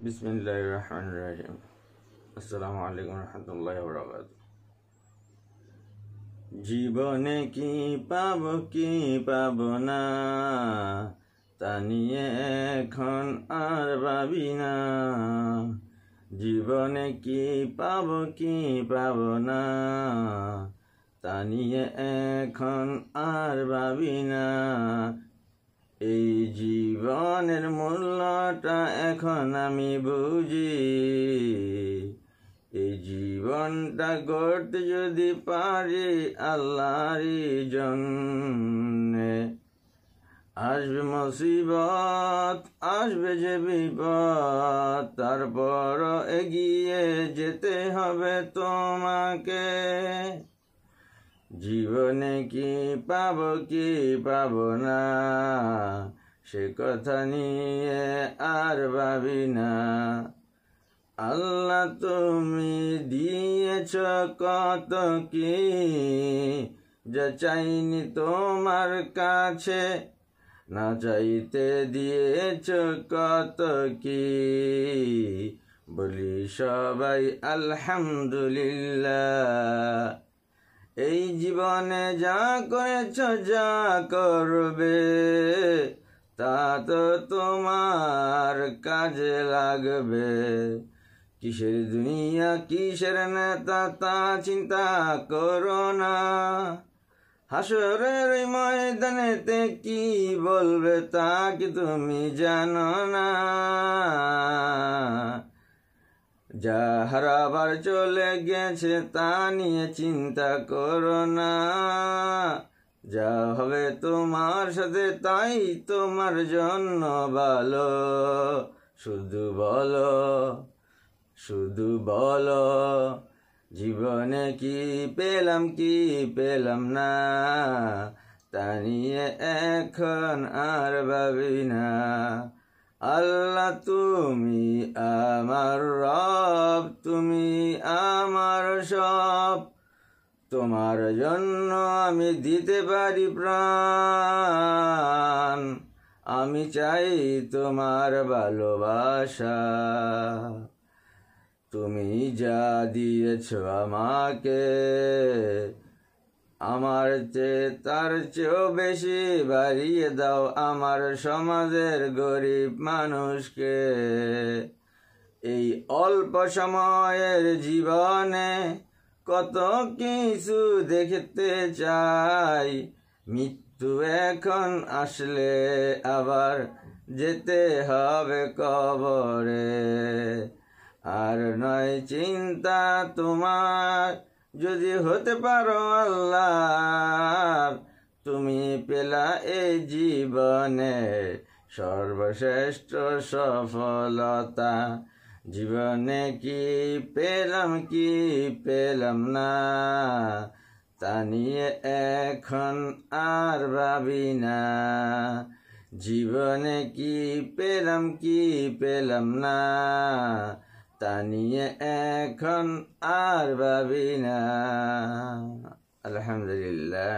বিসমিল্লাহির রহমানির রহিম। আসসালামু আলাইকুম রহমতুল্লাহি ওয়া বারাকাতুহু। জীবনে কি পাব না, তা নিয়ে এখন আর ভাবি না। জীবনে কি পাব না, তা নিয়ে এখন আর ভাবি না। এই জীবনের মূল্যটা এখন আমি বুঝি। এই জীবনটা গড়তে যদি পারি আল্লাহরই জন্যে, আসবে মুসিবত, আসবে যে বিপদ, তারপর এগিয়ে যেতে হবে তোমাকে। জীবনে কি পাব না, সে কথা নিয়ে আর ভাবি না। আল্লাহ তুমি দিয়েছ কত কি, যা চাইনি তোমার কাছে, না চাইতে দিয়েছ কত কি। বলি সবাই আলহামদুলিল্লাহ। এই জীবনে যা করেছ, যা করবে, তা তো তোমার কাজে লাগবে। কিসের দুনিয়া, কিসের নেতা, তা চিন্তা করো না। হাসরের ময়দানেতে কি বলবে, তা কি তুমি জানো না। যা হারাবার চলে গেছে, তা নিয়ে চিন্তা করো না। যা হবে তোমার সাথে, তাই তোমার জন্য ভালো। শুধু বলো, জীবনে কি পেলাম না, তা নিয়ে এখন আর ভাবি না। আল্লাহ তুমি আমার রব, তুমি আমার সব। তোমার জন্য আমি দিতে পারি প্রাণ। আমি চাই তোমার ভালোবাসা। তুমি যা দিয়েছ আমাকে, আমার তার চেয়েও বেশি বাড়িয়ে দাও আমার সমাজের গরিব মানুষকে। এই অল্প সময়ের জীবনে কত কিছু দেখতে চাই। মৃত্যু এখন আসলে আবার যেতে হবে কবরে। আর নয় চিন্তা তোমার, যদি হতে পারো আল্লাহর, তুমি পেলা এই জীবনে সর্বশ্রেষ্ঠ সফলতা। জীবনে কি পেলাম না, তা নিয়ে এখন আর ভাবি না। জীবনে কি পেলাম না, তা নিয়ে এখন আর ভাবি না। আলহামদুলিল্লাহ।